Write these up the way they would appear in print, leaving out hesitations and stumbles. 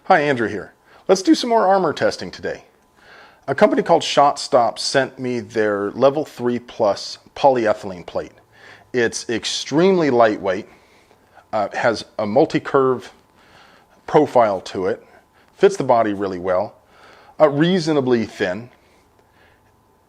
Hi, Andrew here. Let's do some more armor testing today. A company called ShotStop sent me their level 3 plus polyethylene plate. It's extremely lightweight, has a multi-curve profile to it, fits the body really well, reasonably thin,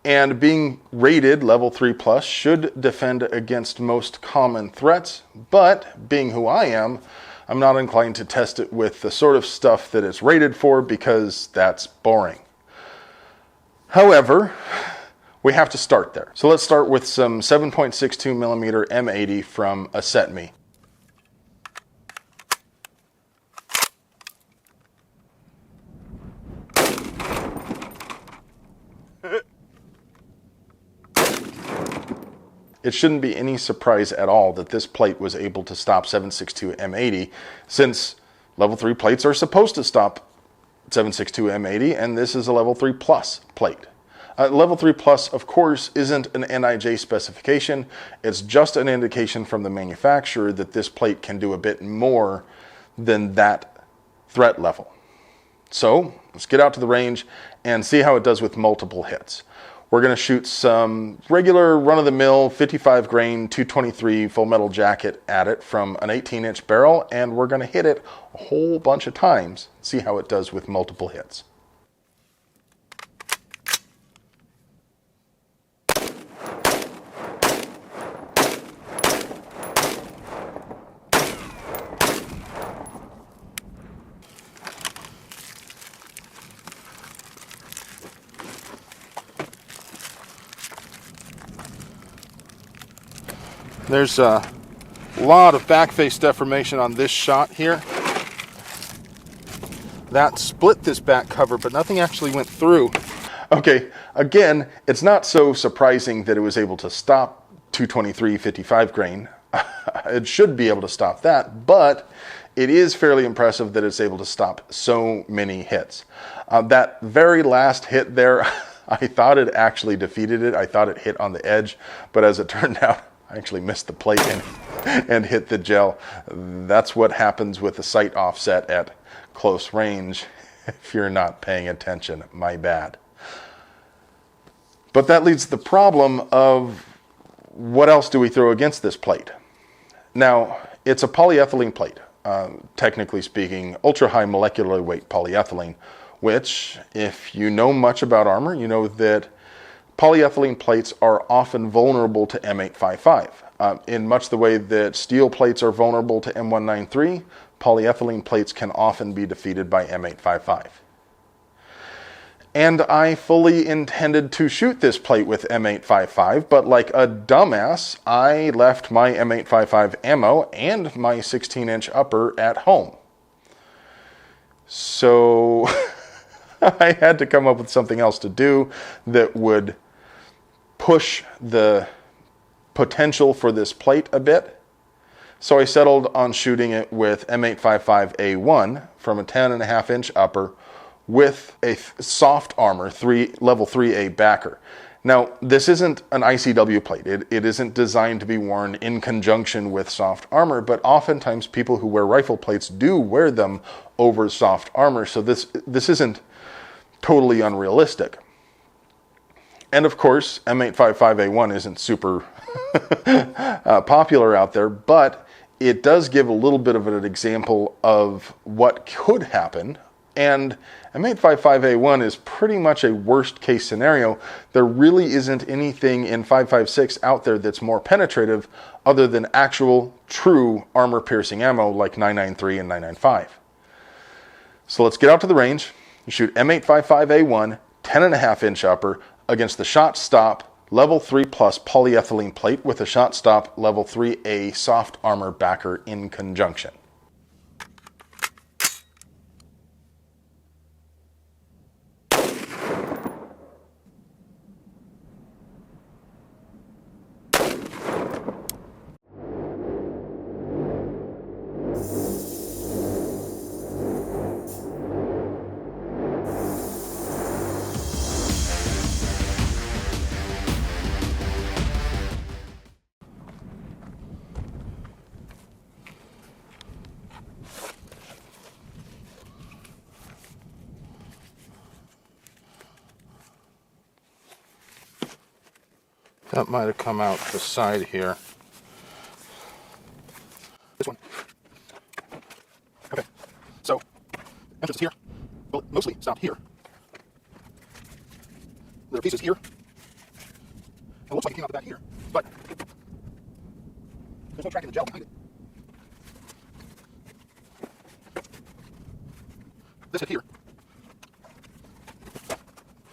and being rated level 3 plus should defend against most common threats, but being who I am, I'm not inclined to test it with the sort of stuff that it's rated for because that's boring. However, we have to start there. So let's start with some 7.62 millimeter M80 from a CETME. It shouldn't be any surprise at all that this plate was able to stop 7.62 M80, since level 3 plates are supposed to stop 7.62 M80, and this is a level 3 plus plate. Level 3 plus, of course, isn't an NIJ specification. It's just an indication from the manufacturer that this plate can do a bit more than that threat level. So let's get out to the range and see how it does with multiple hits. We're going to shoot some regular run-of-the-mill 55 grain 223 full metal jacket at it from an 18-inch barrel, and we're going to hit it a whole bunch of times, see how it does with multiple hits. There's a lot of back face deformation on this shot here. That split this back cover, but nothing actually went through. Okay, again, it's not so surprising that it was able to stop 223 55 grain. It should be able to stop that, but it is fairly impressive that it's able to stop so many hits. That very last hit there, I thought it actually defeated it. I thought it hit on the edge, but as it turned out, I actually missed the plate and hit the gel. That's what happens with the sight offset at close range if you're not paying attention. My bad. But that leads to the problem of what else do we throw against this plate? Now, it's a polyethylene plate, technically speaking, ultra-high molecular weight polyethylene, which, if you know much about armor, you know that polyethylene plates are often vulnerable to M855. In much the way that steel plates are vulnerable to M193, polyethylene plates can often be defeated by M855. And I fully intended to shoot this plate with M855, but like a dumbass, I left my M855 ammo and my 16-inch upper at home. So I had to come up with something else to do that would push the potential for this plate a bit. So I settled on shooting it with M855A1 from a 10.5-inch upper with a soft armor level 3A backer. Now, this isn't an ICW plate. It isn't designed to be worn in conjunction with soft armor, but oftentimes people who wear rifle plates do wear them over soft armor, so this isn't totally unrealistic. And of course, M855A1 isn't super popular out there, but it does give a little bit of an example of what could happen. And M855A1 is pretty much a worst case scenario. There really isn't anything in 5.56 out there that's more penetrative other than actual true armor piercing ammo like 993 and 995. So let's get out to the range. You shoot M855A1, 10.5-inch upper, against the ShotStop level 3 plus polyethylene plate with a ShotStop level 3A soft armor backer in conjunction. That might have come out the side here. This one. Okay, so entrance is here. Bullet mostly stopped here. There are pieces here. It looks like it came out the back here, but there's no tracking the gel behind it. This hit here.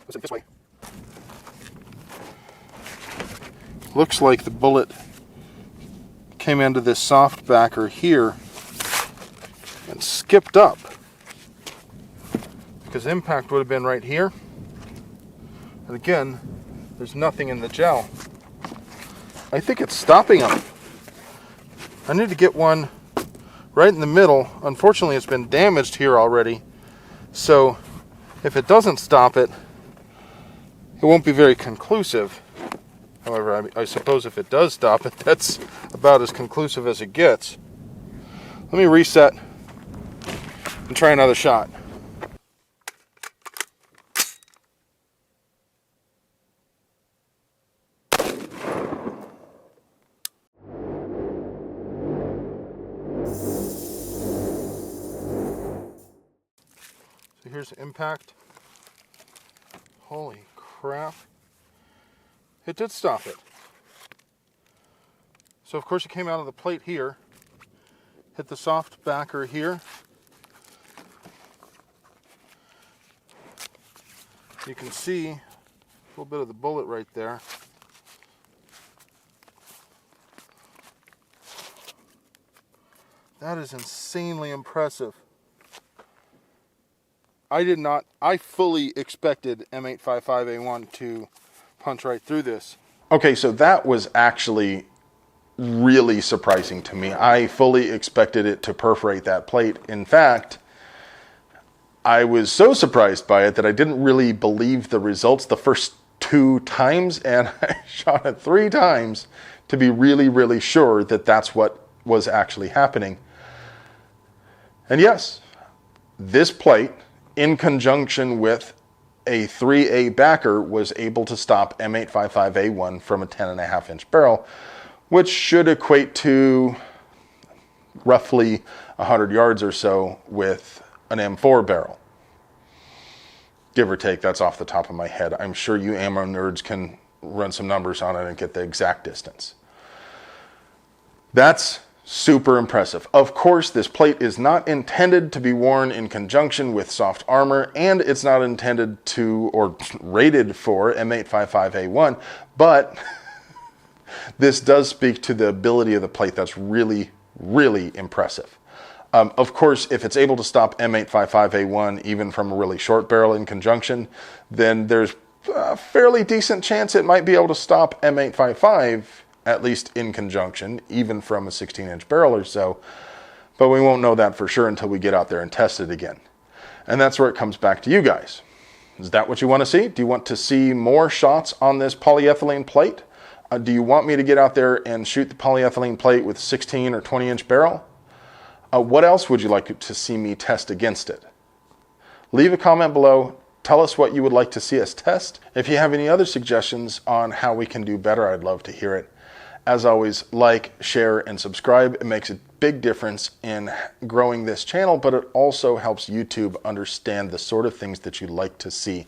Let's hit this way. Looks like the bullet came into this soft backer here and skipped up, because impact would have been right here. And again, there's nothing in the gel. I think it's stopping them. I need to get one right in the middle. Unfortunately, it's been damaged here already. So if it doesn't stop it, it won't be very conclusive. However, I suppose if it does stop it, that's about as conclusive as it gets. Let me reset and try another shot. So here's the impact. Holy crap. It did stop it. So of course it came out of the plate here, hit the soft backer here. You can see a little bit of the bullet right there. That is insanely impressive. I fully expected M855A1 to punch right through this. Okay, so that was actually really surprising to me. I fully expected it to perforate that plate. In fact, I was so surprised by it that I didn't really believe the results the first 2 times, and I shot it 3 times to be really, really sure that that's what was actually happening. And yes, this plate, in conjunction with a 3A backer, was able to stop M855A1 from a 10.5-inch barrel, which should equate to roughly 100 yards or so with an M4 barrel. Give or take, that's off the top of my head. I'm sure you ammo nerds can run some numbers on it and get the exact distance. That's super impressive. Of course, this plate is not intended to be worn in conjunction with soft armor, and it's not intended to or rated for M855A1, but this does speak to the ability of the plate. That's really, really impressive. Of course, if it's able to stop M855A1 even from a really short barrel in conjunction, then there's a fairly decent chance it might be able to stop M855, at least in conjunction, even from a 16-inch barrel or so. But we won't know that for sure until we get out there and test it again. And that's where it comes back to you guys. Is that what you want to see? Do you want to see more shots on this polyethylene plate? Do you want me to get out there and shoot the polyethylene plate with 16 or 20-inch barrel? What else would you like to see me test against it? Leave a comment below. Tell us what you would like to see us test. If you have any other suggestions on how we can do better, I'd love to hear it. As always, like, share, and subscribe. It makes a big difference in growing this channel, but it also helps YouTube understand the sort of things that you like to see.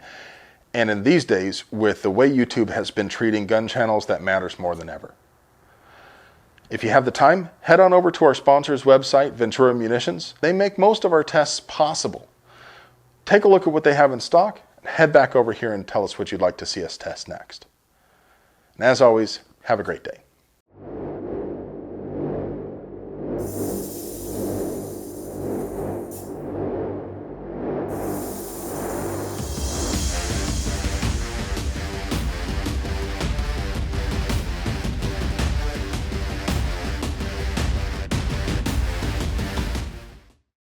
And in these days, with the way YouTube has been treating gun channels, that matters more than ever. If you have the time, head on over to our sponsor's website, Ventura Munitions. They make most of our tests possible. Take a look at what they have in stock, and head back over here and tell us what you'd like to see us test next. And as always, have a great day.